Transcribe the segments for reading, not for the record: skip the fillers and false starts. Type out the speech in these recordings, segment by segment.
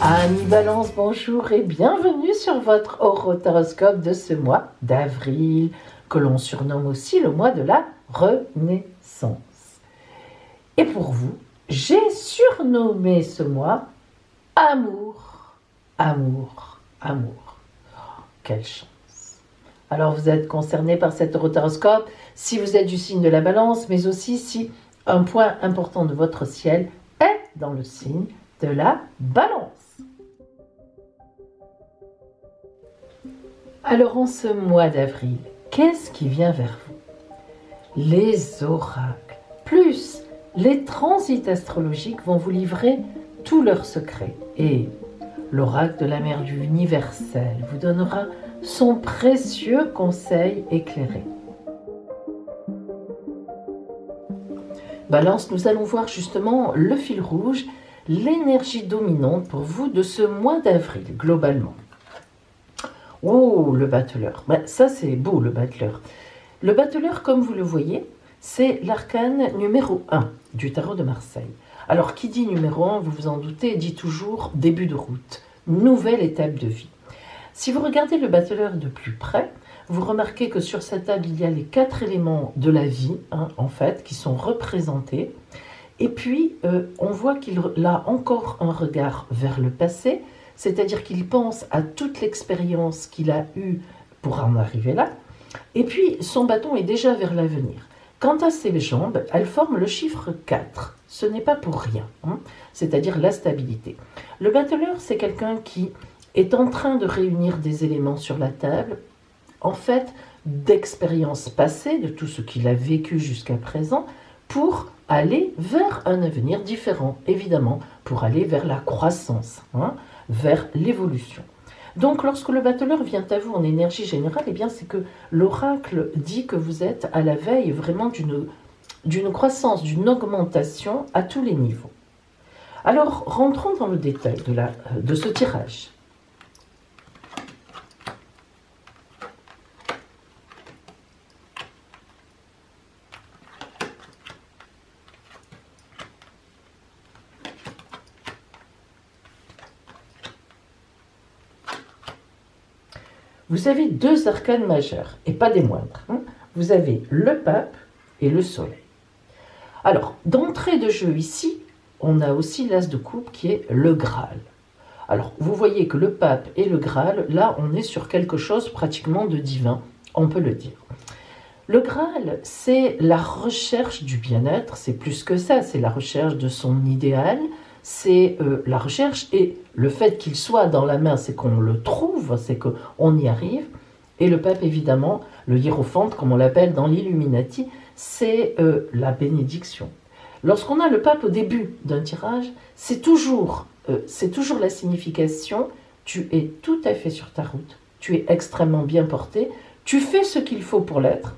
Amis Balance, bonjour et bienvenue sur votre horoscope de ce mois d'avril, que l'on surnomme aussi le mois de la Renaissance. Et pour vous, j'ai surnommé ce mois Amour, Amour, Amour. Oh, quelle chance! Alors vous êtes concerné par cet horoscope si vous êtes du signe de la Balance, mais aussi si un point important de votre ciel est dans le signe de la Balance. Alors en ce mois d'avril, qu'est-ce qui vient vers vous? Les oracles, plus les transits astrologiques vont vous livrer tous leurs secrets. Et l'oracle de la mère du universel vous donnera son précieux conseil éclairé. Balance, nous allons voir justement le fil rouge, l'énergie dominante pour vous de ce mois d'avril, globalement. Oh, le battleur. Ça, c'est beau, le battleur. Le battleur, comme vous le voyez, c'est l'arcane numéro 1 du tarot de Marseille. Alors, qui dit numéro 1, vous vous en doutez, dit toujours début de route, nouvelle étape de vie. Si vous regardez le battleur de plus près, vous remarquez que sur cette table, il y a les 4 éléments de la vie, en fait, qui sont représentés. Et puis, on voit qu'il a encore un regard vers le passé, c'est-à-dire qu'il pense à toute l'expérience qu'il a eue pour en arriver là, et puis son bâton est déjà vers l'avenir. Quant à ses jambes, elles forment le chiffre 4. Ce n'est pas pour rien, c'est-à-dire la stabilité. Le battleur, c'est quelqu'un qui est en train de réunir des éléments sur la table, en fait, d'expériences passées, de tout ce qu'il a vécu jusqu'à présent, pour aller vers un avenir différent, évidemment, pour aller vers la croissance, vers l'évolution. Donc lorsque le battleur vient à vous en énergie générale, eh bien c'est que l'oracle dit que vous êtes à la veille vraiment d'une croissance, d'une augmentation à tous les niveaux. Alors rentrons dans le détail de ce tirage. Vous avez 2 arcanes majeurs, et pas des moindres. Vous avez le pape et le soleil. Alors, d'entrée de jeu ici, on a aussi l'as de coupe qui est le Graal. Alors, vous voyez que le pape et le Graal, là, on est sur quelque chose pratiquement de divin, on peut le dire. Le Graal, c'est la recherche du bien-être, c'est plus que ça, c'est la recherche de son idéal, c'est la recherche, et le fait qu'il soit dans la main, c'est qu'on le trouve, c'est qu'on y arrive. Et le pape, évidemment, le hiérophante, comme on l'appelle dans l'Illuminati, c'est la bénédiction. Lorsqu'on a le pape au début d'un tirage, c'est toujours la signification, tu es tout à fait sur ta route, tu es extrêmement bien porté, tu fais ce qu'il faut pour l'être.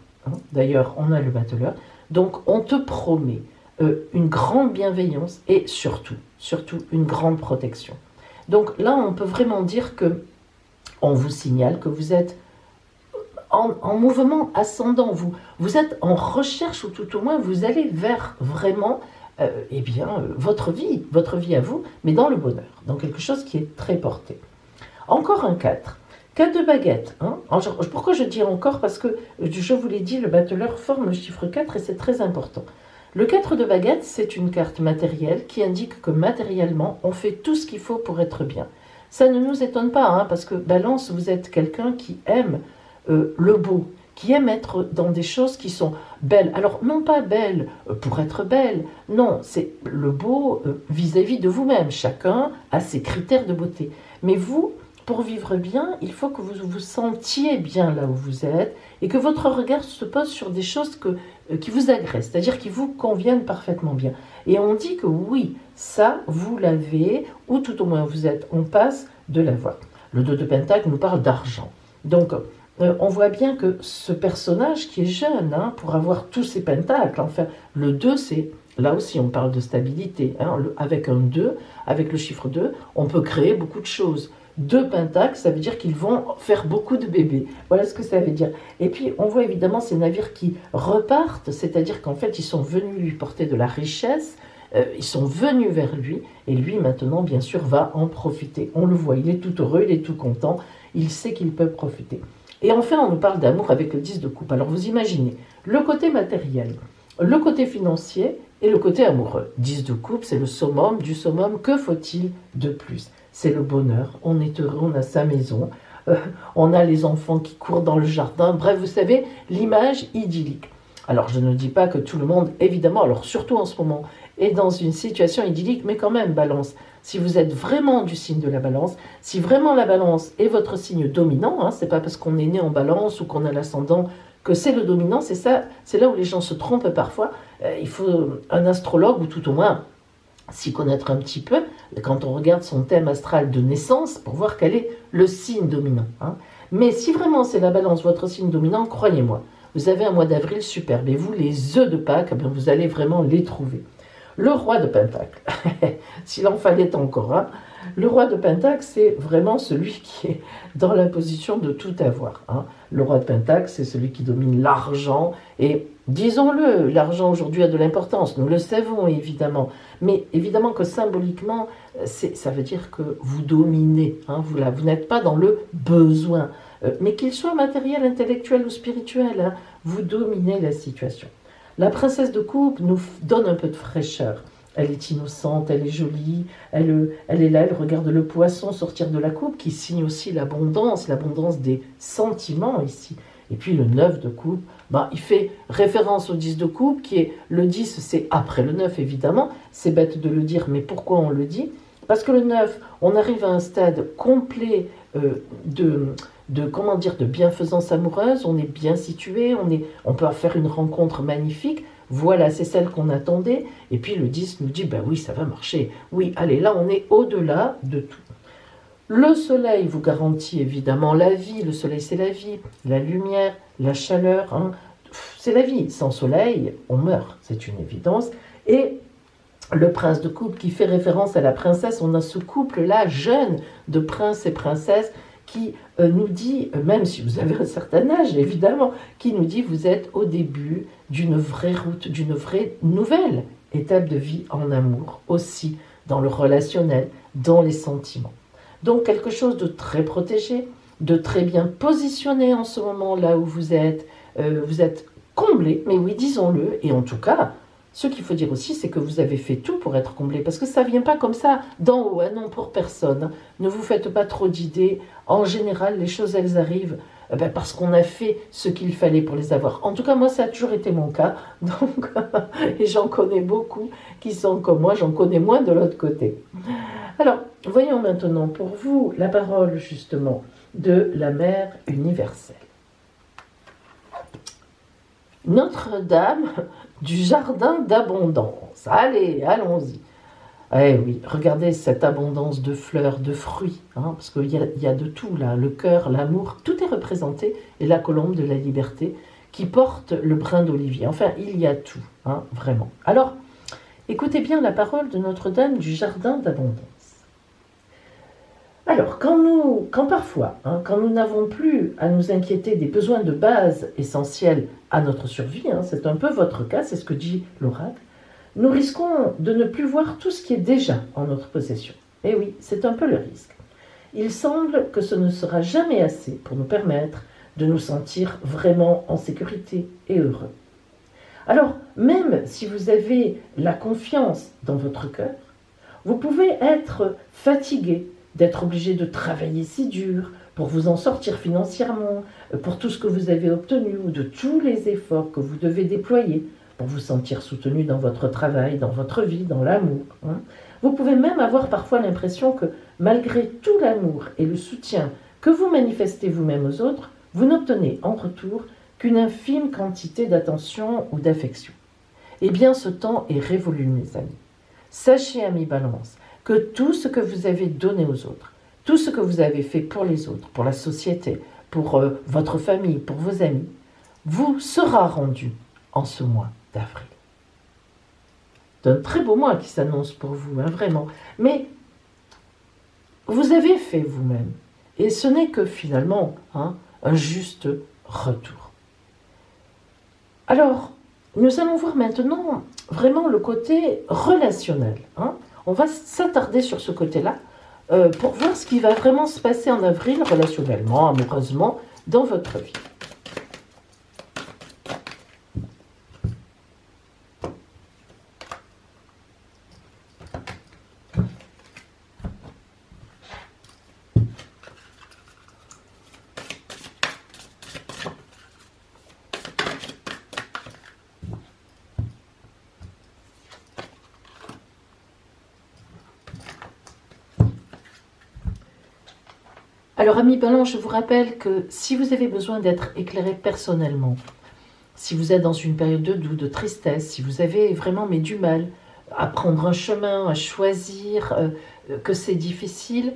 D'ailleurs, on a le battleur, donc on te promet une grande bienveillance et surtout une grande protection. Donc là, on peut vraiment dire que on vous signale que vous êtes en mouvement ascendant, vous êtes en recherche, ou tout au moins vous allez vers vraiment votre vie à vous, mais dans le bonheur, dans quelque chose qui est très porté. Encore un 4. 4 de baguette. Pourquoi je dis encore? Parce que, je vous l'ai dit, le battleur forme le chiffre 4 et c'est très important. Le 4 de baguette, c'est une carte matérielle qui indique que matériellement, on fait tout ce qu'il faut pour être bien. Ça ne nous étonne pas, parce que Balance, vous êtes quelqu'un qui aime le beau, qui aime être dans des choses qui sont belles. Alors, non pas belles pour être belle, non, c'est le beau vis-à-vis de vous-même. Chacun a ses critères de beauté. Mais vous, pour vivre bien, il faut que vous vous sentiez bien là où vous êtes et que votre regard se pose sur des choses qui vous agressent, c'est-à-dire qui vous conviennent parfaitement bien. Et on dit que oui, ça, vous l'avez, ou tout au moins vous êtes en passe de l'avoir. Le 2 de Pentacle nous parle d'argent. Donc, on voit bien que ce personnage qui est jeune, pour avoir tous ces pentacles, enfin, le 2, c'est, là aussi on parle de stabilité, avec un 2, avec le chiffre 2, on peut créer beaucoup de choses. 2 pentacles, ça veut dire qu'ils vont faire beaucoup de bébés. Voilà ce que ça veut dire. Et puis, on voit évidemment ces navires qui repartent, c'est-à-dire qu'en fait, ils sont venus lui porter de la richesse, ils sont venus vers lui, et lui maintenant bien sûr va en profiter. On le voit, il est tout heureux, il est tout content, il sait qu'il peut profiter. Et enfin on nous parle d'amour avec le 10 de coupe. Alors vous imaginez, le côté matériel, le côté financier et le côté amoureux. 10 de coupe, c'est le summum du summum, que faut-il de plus? C'est le bonheur, on est heureux, on a sa maison, on a les enfants qui courent dans le jardin, bref, vous savez, l'image idyllique. Alors je ne dis pas que tout le monde, évidemment, alors surtout en ce moment, est dans une situation idyllique, mais quand même, balance. Si vous êtes vraiment du signe de la balance, si vraiment la balance est votre signe dominant, hein, c'est pas parce qu'on est né en balance ou qu'on a l'ascendant que c'est le dominant, c'est ça, c'est là où les gens se trompent parfois. Il faut un astrologue, ou tout au moins s'y connaître un petit peu, quand on regarde son thème astral de naissance, pour voir quel est le signe dominant. Hein. Mais si vraiment c'est la balance, votre signe dominant, croyez-moi, vous avez un mois d'avril superbe, et vous, les œufs de Pâques, vous allez vraiment les trouver. Le roi de Pentacle, s'il en fallait encore un, le roi de Pentacle, c'est vraiment celui qui est dans la position de tout avoir. Hein. Le roi de Pentacle, c'est celui qui domine l'argent, et disons-le, l'argent aujourd'hui a de l'importance, nous le savons évidemment, mais évidemment que symboliquement, ça veut dire que vous dominez, hein, vous n'êtes pas dans le besoin, mais qu'il soit matériel, intellectuel ou spirituel, hein, vous dominez la situation. La princesse de coupe nous donne un peu de fraîcheur. Elle est innocente, elle est jolie, elle est là, elle regarde le poisson sortir de la coupe, qui signe aussi l'abondance des sentiments ici. Et puis le 9 de coupe, il fait référence au 10 de coupe, qui est le 10, c'est après le 9 évidemment, c'est bête de le dire, mais pourquoi on le dit? Parce que le 9, on arrive à un stade complet de bienfaisance amoureuse, on est bien situé, on peut faire une rencontre magnifique, voilà, c'est celle qu'on attendait, et puis le 10 nous dit, oui, ça va marcher, oui, allez, là on est au-delà de tout. Le soleil vous garantit évidemment la vie, le soleil c'est la vie, la lumière, la chaleur, hein. C'est la vie, sans soleil, on meurt, c'est une évidence, et le prince de coupe qui fait référence à la princesse, on a ce couple-là jeune de prince et princesse qui nous dit, même si vous avez un certain âge évidemment, qui nous dit vous êtes au début d'une vraie route, d'une vraie nouvelle étape de vie en amour, aussi dans le relationnel, dans les sentiments. Donc quelque chose de très protégé, de très bien positionné en ce moment là où vous êtes comblé, mais oui, disons-le, et en tout cas, ce qu'il faut dire aussi, c'est que vous avez fait tout pour être comblé, parce que ça ne vient pas comme ça d'en haut, hein, non, pour personne. Ne vous faites pas trop d'idées. En général, les choses, elles arrivent parce qu'on a fait ce qu'il fallait pour les avoir. En tout cas, moi, ça a toujours été mon cas. Donc, et j'en connais beaucoup qui sont comme moi, j'en connais moins de l'autre côté. Alors, voyons maintenant pour vous la parole, justement, de la Mère universelle. Notre-Dame du jardin d'abondance. Allez, allons-y. Eh oui, regardez cette abondance de fleurs, de fruits, hein, parce qu'il y a de tout là, le cœur, l'amour, tout est représenté, et la colombe de la liberté qui porte le brin d'olivier. Enfin, il y a tout, hein, vraiment. Alors, écoutez bien la parole de Notre-Dame du jardin d'abondance. Alors, quand parfois, hein, quand nous n'avons plus à nous inquiéter des besoins de base essentiels à notre survie, hein, c'est un peu votre cas, c'est ce que dit l'oracle, nous risquons de ne plus voir tout ce qui est déjà en notre possession. Et oui, c'est un peu le risque. Il semble que ce ne sera jamais assez pour nous permettre de nous sentir vraiment en sécurité et heureux. Alors, même si vous avez la confiance dans votre cœur, vous pouvez être fatigué d'être obligé de travailler si dur pour vous en sortir financièrement, pour tout ce que vous avez obtenu ou de tous les efforts que vous devez déployer pour vous sentir soutenu dans votre travail, dans votre vie, dans l'amour. Hein. Vous pouvez même avoir parfois l'impression que malgré tout l'amour et le soutien que vous manifestez vous-même aux autres, vous n'obtenez en retour qu'une infime quantité d'attention ou d'affection. Eh bien, ce temps est révolu, mes amis. Sachez, amis Balance, que tout ce que vous avez donné aux autres, tout ce que vous avez fait pour les autres, pour la société, pour votre famille, pour vos amis, vous sera rendu en ce mois d'avril. C'est un très beau mois qui s'annonce pour vous, hein, vraiment. Mais vous avez fait vous-même. Et ce n'est que finalement un juste retour. Alors, nous allons voir maintenant vraiment le côté relationnel. Hein. On va s'attarder sur ce côté-là pour voir ce qui va vraiment se passer en avril relationnellement, amoureusement, dans votre vie. Alors, amis Balance, je vous rappelle que si vous avez besoin d'être éclairé personnellement, si vous êtes dans une période de doute, de tristesse, si vous avez vraiment du mal à prendre un chemin, à choisir, que c'est difficile,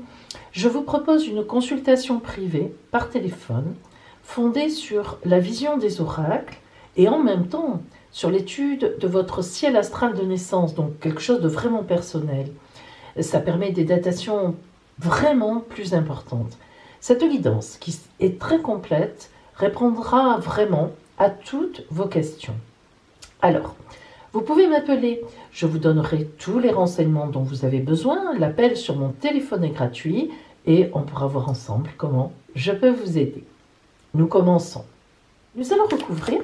je vous propose une consultation privée par téléphone, fondée sur la vision des oracles et en même temps sur l'étude de votre ciel astral de naissance, donc quelque chose de vraiment personnel. Ça permet des datations vraiment plus importantes. Cette guidance, qui est très complète, répondra vraiment à toutes vos questions. Alors, vous pouvez m'appeler, je vous donnerai tous les renseignements dont vous avez besoin. L'appel sur mon téléphone est gratuit et on pourra voir ensemble comment je peux vous aider. Nous commençons. Nous allons recouvrir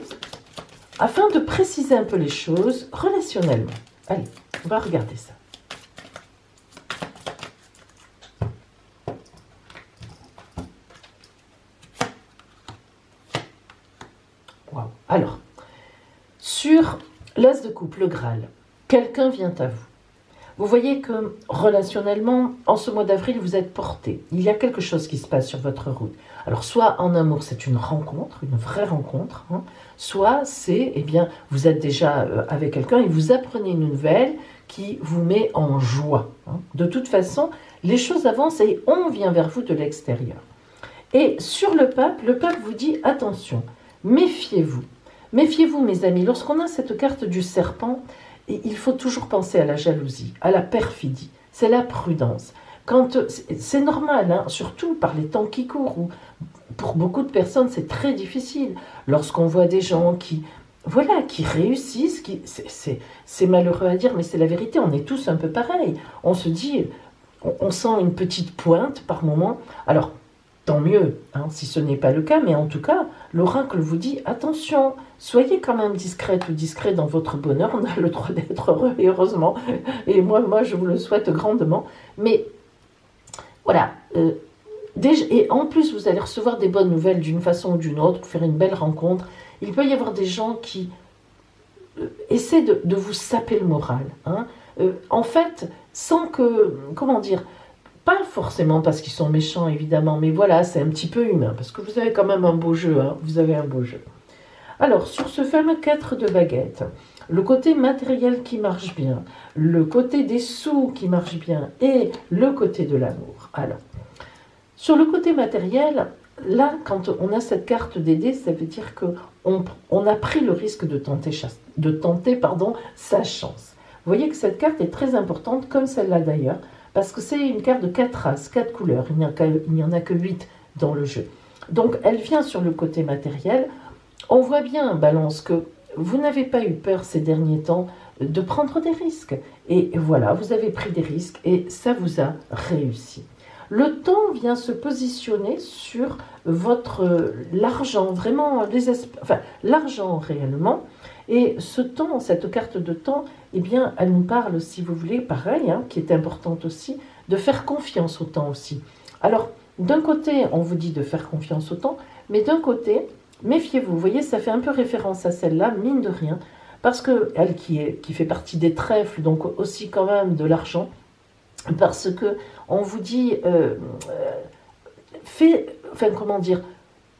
afin de préciser un peu les choses relationnellement. Allez, on va regarder ça. Wow. Alors, sur l'as de coupe, le Graal, quelqu'un vient à vous. Vous voyez que relationnellement, en ce mois d'avril, vous êtes porté. Il y a quelque chose qui se passe sur votre route. Alors, soit en amour, c'est une rencontre, une vraie rencontre, hein, soit c'est, eh bien, vous êtes déjà avec quelqu'un et vous apprenez une nouvelle qui vous met en joie. Hein. De toute façon, les choses avancent et on vient vers vous de l'extérieur. Et sur le pape vous dit attention, méfiez-vous. Méfiez-vous, mes amis, lorsqu'on a cette carte du serpent, il faut toujours penser à la jalousie, à la perfidie, c'est la prudence. C'est normal, hein, surtout par les temps qui courent, où pour beaucoup de personnes c'est très difficile. Lorsqu'on voit des gens qui réussissent, c'est malheureux à dire, mais c'est la vérité, on est tous un peu pareils. On se dit, on sent une petite pointe par moment. Alors, tant mieux, hein, si ce n'est pas le cas, mais en tout cas, l'oracle vous dit, attention, soyez quand même discrète ou discret dans votre bonheur, on a le droit d'être heureux, et heureusement, et moi je vous le souhaite grandement, mais voilà, et en plus vous allez recevoir des bonnes nouvelles d'une façon ou d'une autre, pour faire une belle rencontre. Il peut y avoir des gens qui essaient de vous saper le moral, hein, en fait, sans que, comment dire, pas forcément parce qu'ils sont méchants, évidemment, mais voilà, c'est un petit peu humain, parce que vous avez quand même un beau jeu, hein, vous avez un beau jeu. Alors, sur ce fameux 4 de baguette, le côté matériel qui marche bien, le côté des sous qui marche bien, et le côté de l'amour. Alors, sur le côté matériel, là, quand on a cette carte des dés, ça veut dire qu'on a pris le risque de tenter sa chance. Vous voyez que cette carte est très importante, comme celle-là d'ailleurs, parce que c'est une carte de 4 races, 4 couleurs, il n'y en a que 8 dans le jeu. Donc elle vient sur le côté matériel. On voit bien, Balance, que vous n'avez pas eu peur ces derniers temps de prendre des risques. Et voilà, vous avez pris des risques et ça vous a réussi. Le temps vient se positionner sur l'argent, vraiment, l'argent réellement. Et ce temps, cette carte de temps, eh bien, elle nous parle, si vous voulez, pareil, hein, qui est importante aussi, de faire confiance au temps aussi. Alors, d'un côté, on vous dit de faire confiance au temps, mais d'un côté, méfiez-vous. Vous voyez, ça fait un peu référence à celle-là, mine de rien, parce qu'elle qui fait partie des trèfles, donc aussi quand même de l'argent, parce que on vous dit,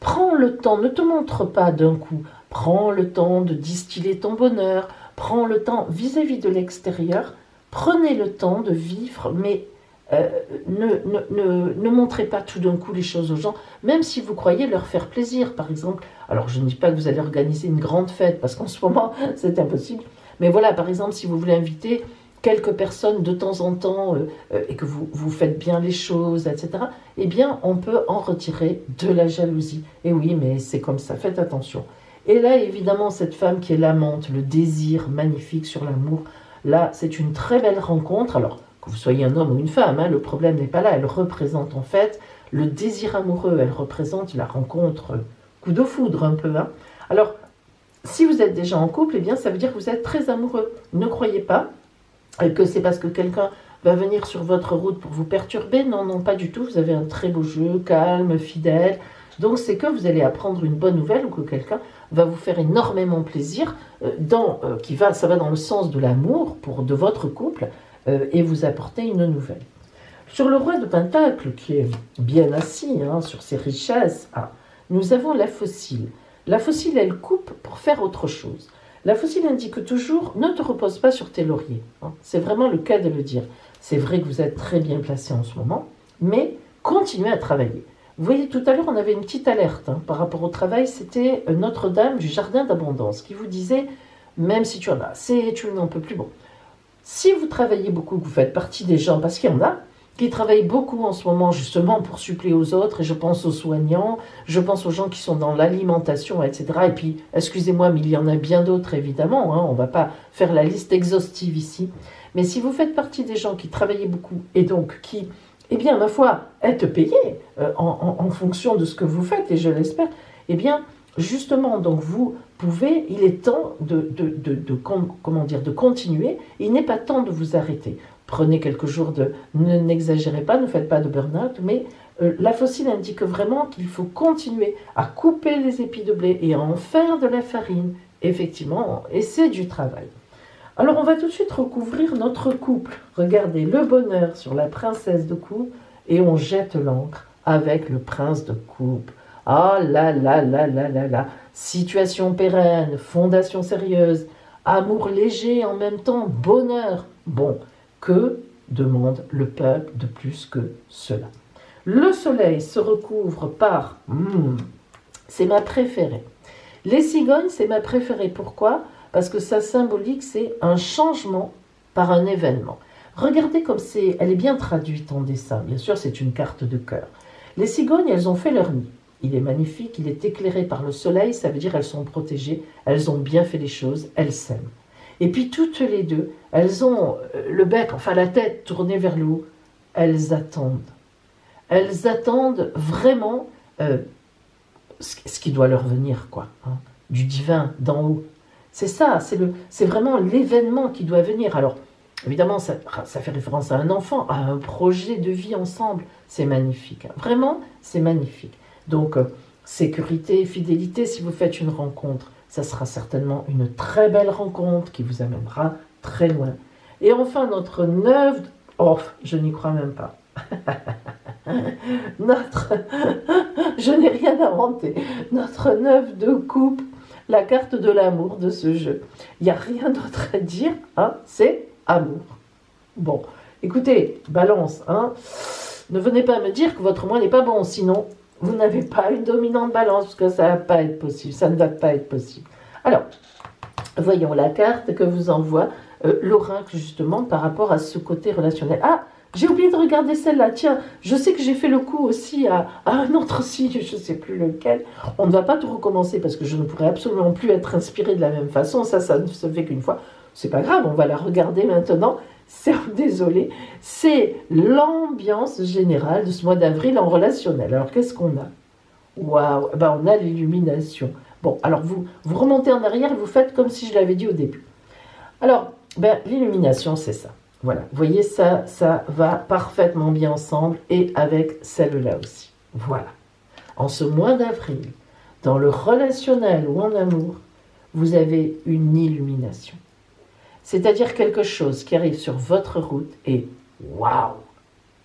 prends le temps, ne te montre pas d'un coup, prends le temps de distiller ton bonheur, prends le temps vis-à-vis de l'extérieur, prenez le temps de vivre, mais ne montrez pas tout d'un coup les choses aux gens, même si vous croyez leur faire plaisir, par exemple. Alors, je ne dis pas que vous allez organiser une grande fête, parce qu'en ce moment, c'est impossible, mais voilà, par exemple, si vous voulez inviter quelques personnes de temps en temps et que vous faites bien les choses, etc., eh bien, on peut en retirer de la jalousie. Et oui, mais c'est comme ça, faites attention. Et là, évidemment, cette femme qui est l'amante, le désir magnifique sur l'amour, là, c'est une très belle rencontre. Alors, que vous soyez un homme ou une femme, hein, le problème n'est pas là. Elle représente en fait le désir amoureux. Elle représente la rencontre coup de foudre un peu. Hein. Alors, si vous êtes déjà en couple, eh bien, ça veut dire que vous êtes très amoureux. Ne croyez pas que c'est parce que quelqu'un va venir sur votre route pour vous perturber. Non, non, pas du tout. Vous avez un très beau jeu, calme, fidèle. Donc, c'est que vous allez apprendre une bonne nouvelle ou que quelqu'un va vous faire énormément plaisir, ça va dans le sens de l'amour de votre couple et vous apporter une nouvelle. Sur le roi de Pentacle, qui est bien assis sur ses richesses, nous avons la fossile. La fossile, elle coupe pour faire autre chose. La fossile indique toujours, ne te repose pas sur tes lauriers. C'est vraiment le cas de le dire. C'est vrai que vous êtes très bien placé en ce moment, mais continuez à travailler. Vous voyez, tout à l'heure, on avait une petite alerte par rapport au travail. C'était Notre-Dame du Jardin d'Abondance qui vous disait, même si tu en as assez, tu n'en peux plus. Bon, si vous travaillez beaucoup, que vous faites partie des gens, parce qu'il y en a qui travaillent beaucoup en ce moment justement pour suppléer aux autres, et je pense aux soignants, je pense aux gens qui sont dans l'alimentation, etc. Et puis, excusez-moi, mais il y en a bien d'autres évidemment, on ne va pas faire la liste exhaustive ici. Mais si vous faites partie des gens qui travaillent beaucoup et donc qui... eh bien, ma foi, êtes payé en fonction de ce que vous faites, et je l'espère, eh bien, justement, donc vous pouvez, il est temps de continuer, il n'est pas temps de vous arrêter. Prenez quelques jours n'exagérez pas, ne faites pas de burn-out, mais la fossile indique vraiment qu'il faut continuer à couper les épis de blé et à en faire de la farine, effectivement, et c'est du travail. Alors, on va tout de suite recouvrir notre couple. Regardez le bonheur sur la princesse de coupe et on jette l'encre avec le prince de coupe. Ah là là là là là là. Situation pérenne, fondation sérieuse, amour léger en même temps, bonheur. Bon, que demande le peuple de plus que cela? Le soleil se recouvre par... c'est ma préférée. Les cigognes, c'est ma préférée. Pourquoi ? Parce que ça symbolique, c'est un changement par un événement. Regardez comme elle est bien traduite en dessin. Bien sûr, c'est une carte de cœur. Les cigognes, elles ont fait leur nid. Il est magnifique, il est éclairé par le soleil, ça veut dire qu'elles sont protégées, elles ont bien fait les choses, elles s'aiment. Et puis toutes les deux, elles ont le bec, enfin la tête tournée vers le haut, elles attendent. Elles attendent vraiment ce qui doit leur venir, du divin, d'en haut. C'est ça, c'est vraiment l'événement qui doit venir. Alors, évidemment, ça fait référence à un enfant, à un projet de vie ensemble. C'est magnifique. Vraiment, c'est magnifique. Donc, sécurité, fidélité, si vous faites une rencontre, ça sera certainement une très belle rencontre qui vous amènera très loin. Et enfin, notre 9... Oh, je n'y crois même pas. Je n'ai rien inventé. Notre 9 de coupe, la carte de l'amour de ce jeu. Il n'y a rien d'autre à dire, c'est amour. Bon, écoutez, balance, ne venez pas me dire que votre moi n'est pas bon, sinon vous n'avez pas une dominante balance, parce que ça ne va pas être possible, ça ne va pas être possible. Alors, voyons la carte que vous envoie l'oracle, justement, par rapport à ce côté relationnel. Ah, j'ai oublié de regarder celle-là. Tiens, je sais que j'ai fait le coup aussi à un autre signe, je ne sais plus lequel. On ne va pas tout recommencer parce que je ne pourrais absolument plus être inspirée de la même façon. Ça ne se fait qu'une fois. C'est pas grave, on va la regarder maintenant. Désolé. C'est l'ambiance générale de ce mois d'avril en relationnel. Alors, qu'est-ce qu'on a? Waouh, on a l'illumination. Bon, alors vous remontez en arrière et vous faites comme si je l'avais dit au début. Alors, l'illumination, c'est ça. Voilà, vous voyez, ça va parfaitement bien ensemble et avec celle-là aussi. Voilà. En ce mois d'avril, dans le relationnel ou en amour, vous avez une illumination. C'est-à-dire quelque chose qui arrive sur votre route et waouh,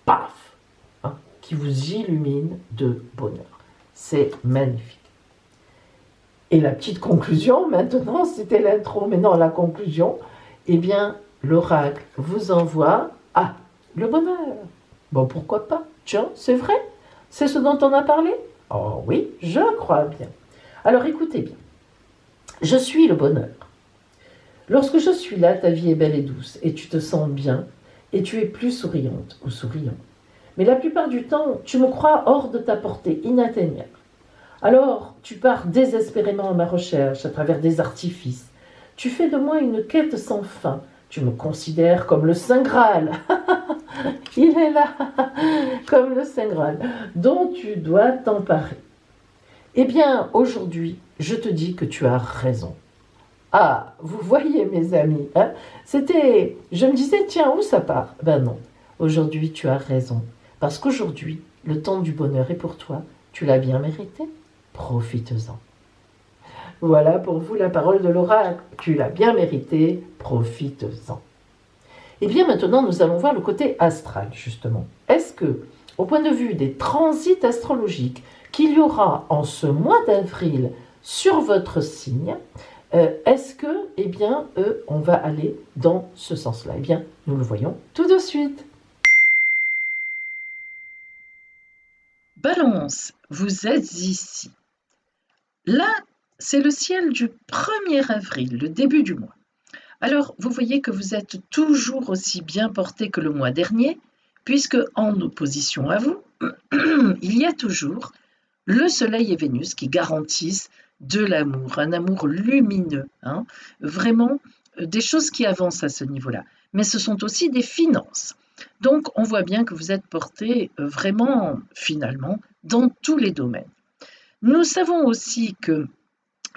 paf, qui vous illumine de bonheur. C'est magnifique. Et la petite conclusion, maintenant, c'était l'intro, mais non, la conclusion, eh bien, l'oracle vous envoie le bonheur. Bon, pourquoi pas? Tiens, c'est vrai? C'est ce dont on a parlé? Oh oui, je crois bien. Alors écoutez bien. Je suis le bonheur. Lorsque je suis là, ta vie est belle et douce, et tu te sens bien, et tu es plus souriante ou souriant. Mais la plupart du temps, tu me crois hors de ta portée, inatteignable. Alors, tu pars désespérément à ma recherche à travers des artifices. Tu fais de moi une quête sans fin. Tu me considères comme le Saint Graal. Il est là, comme le Saint Graal, dont tu dois t'emparer. Eh bien, aujourd'hui, je te dis que tu as raison. Ah, vous voyez mes amis, hein, je me disais, tiens, où ça part? Ben non, aujourd'hui tu as raison. Parce qu'aujourd'hui, le temps du bonheur est pour toi. Tu l'as bien mérité. Profites-en. Voilà pour vous la parole de l'oracle. Tu l'as bien mérité. Profites-en. Et bien maintenant, nous allons voir le côté astral, justement. Est-ce que, au point de vue des transits astrologiques qu'il y aura en ce mois d'avril sur votre signe, est-ce que, eh bien, on va aller dans ce sens-là? Eh bien, nous le voyons tout de suite. Balance, vous êtes ici. Là, c'est le ciel du 1er avril, le début du mois. Alors, vous voyez que vous êtes toujours aussi bien porté que le mois dernier, puisque en opposition à vous, il y a toujours le Soleil et Vénus qui garantissent de l'amour, un amour lumineux, hein, vraiment des choses qui avancent à ce niveau-là. Mais ce sont aussi des finances. Donc, on voit bien que vous êtes porté vraiment, finalement, dans tous les domaines. Nous savons aussi que,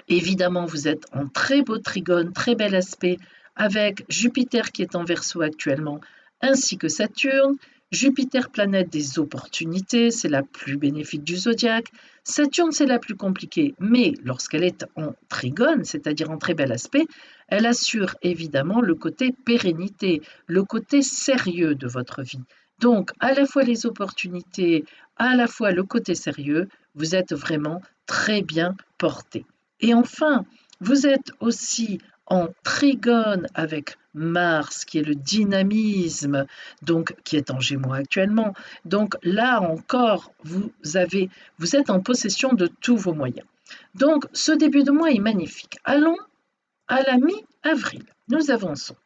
évidemment, vous êtes en très beau trigone, très bel aspect, avec Jupiter qui est en Verseau actuellement, ainsi que Saturne. Jupiter, planète des opportunités, c'est la plus bénéfique du zodiaque. Saturne, c'est la plus compliquée, mais lorsqu'elle est en trigone, c'est-à-dire en très bel aspect, elle assure évidemment le côté pérennité, le côté sérieux de votre vie. Donc, à la fois les opportunités, à la fois le côté sérieux, vous êtes vraiment très bien porté. Et enfin, vous êtes aussi en trigone avec Mars, qui est le dynamisme, donc qui est en Gémeaux actuellement. Donc là encore, vous êtes en possession de tous vos moyens. Donc ce début de mois est magnifique. Allons à la mi-avril. Nous avançons.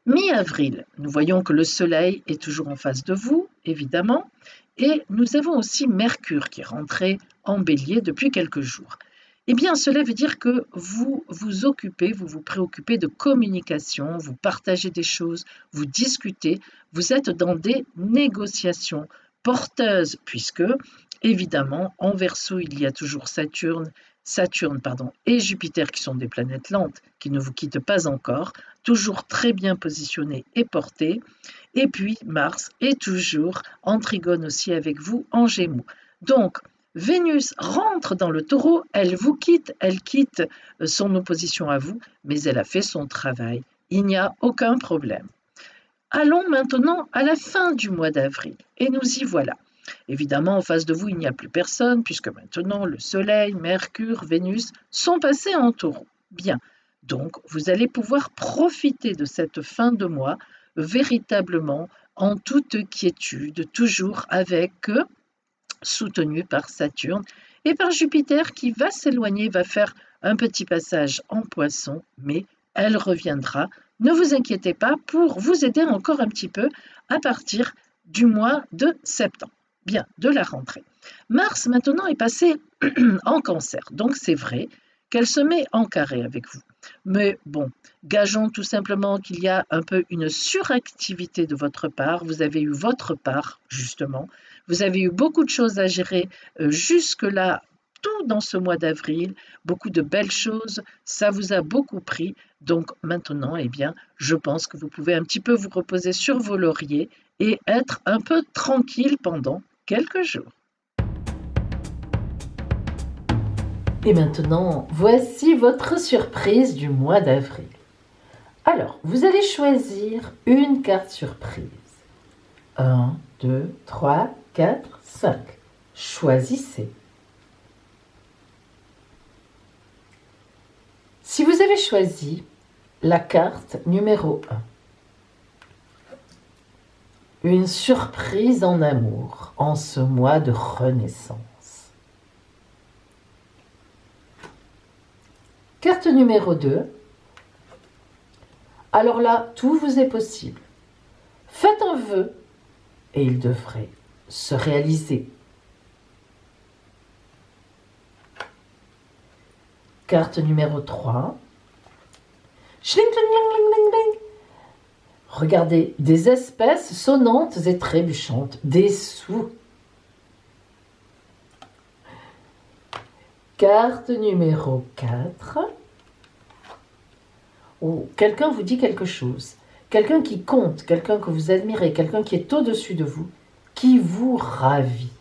Mi-avril, nous voyons que le Soleil est toujours en face de vous, évidemment, et nous avons aussi Mercure qui est rentré en Bélier depuis quelques jours. Eh bien, cela veut dire que vous vous préoccupez de communication, vous partagez des choses, vous discutez, vous êtes dans des négociations porteuses, puisque, évidemment, en Verseau, il y a toujours Saturne et Jupiter qui sont des planètes lentes, qui ne vous quittent pas encore, toujours très bien positionnés et portés, et puis Mars est toujours en trigone aussi avec vous en Gémeaux. Donc, Vénus rentre dans le Taureau, elle quitte son opposition à vous, mais elle a fait son travail. Il n'y a aucun problème. Allons maintenant à la fin du mois d'avril, et nous y voilà. Évidemment, en face de vous, il n'y a plus personne, puisque maintenant le Soleil, Mercure, Vénus sont passés en Taureau. Bien, donc vous allez pouvoir profiter de cette fin de mois véritablement en toute quiétude, toujours avec soutenu par Saturne et par Jupiter qui va s'éloigner, va faire un petit passage en Poisson, mais elle reviendra. Ne vous inquiétez pas pour vous aider encore un petit peu à partir du mois de septembre. Bien, de la rentrée. Mars maintenant est passé en Cancer, donc c'est vrai qu'elle se met en carré avec vous. Mais bon, gageons tout simplement qu'il y a un peu une suractivité de votre part. Vous avez eu votre part, justement. Vous avez eu beaucoup de choses à gérer jusque-là, tout dans ce mois d'avril, beaucoup de belles choses, ça vous a beaucoup pris. Donc maintenant, eh bien, je pense que vous pouvez un petit peu vous reposer sur vos lauriers et être un peu tranquille pendant quelques jours. Et maintenant, voici votre surprise du mois d'avril. Alors, vous allez choisir une carte surprise. 1, 2, 3, 4, 5. Choisissez. Si vous avez choisi la carte numéro 1, une surprise en amour en ce mois de renaissance. Carte numéro 2, alors là, tout vous est possible. Faites un vœu et il devrait se réaliser. Carte numéro 3. Schling, schling, schling, schling, schling. Regardez, des espèces sonnantes et trébuchantes, des sous. Carte numéro 4. Oh, quelqu'un vous dit quelque chose. Quelqu'un qui compte, quelqu'un que vous admirez, quelqu'un qui est au-dessus de vous, qui vous ravit.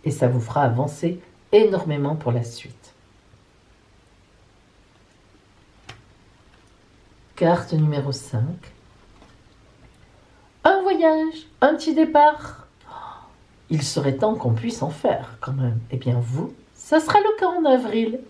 Et ça vous fera avancer énormément pour la suite. Carte numéro 5. Un voyage, un petit départ. Il serait temps qu'on puisse en faire quand même. Eh bien vous, ça sera le cas en avril.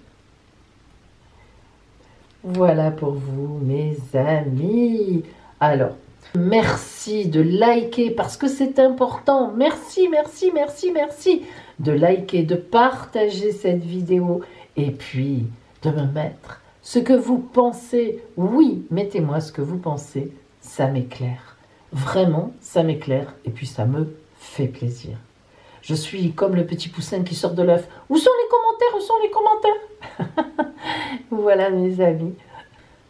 Voilà pour vous, mes amis. Alors, merci de liker parce que c'est important. Merci, merci, merci, merci de liker, de partager cette vidéo et puis de me mettre ce que vous pensez. Oui, mettez-moi ce que vous pensez. Ça m'éclaire. Vraiment, ça m'éclaire et puis ça me fait plaisir. Je suis comme le petit poussin qui sort de l'œuf. Où sont les commentaires? Où sont les commentaires? Voilà mes amis.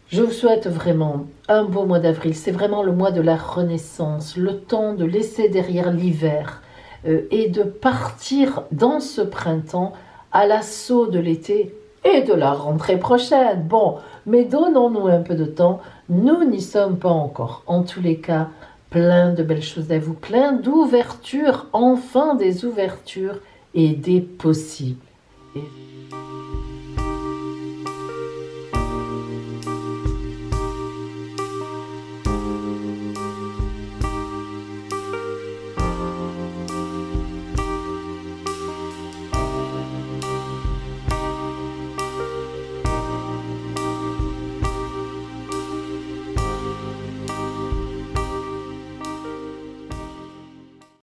Je vous souhaite vraiment un beau mois d'avril. C'est vraiment le mois de la renaissance, le temps de laisser derrière l'hiver et de partir dans ce printemps à l'assaut de l'été et de la rentrée prochaine. Bon, mais donnons-nous un peu de temps. Nous n'y sommes pas encore. En tous les cas, plein de belles choses à vous, plein d'ouvertures, enfin des ouvertures et des possibles. Et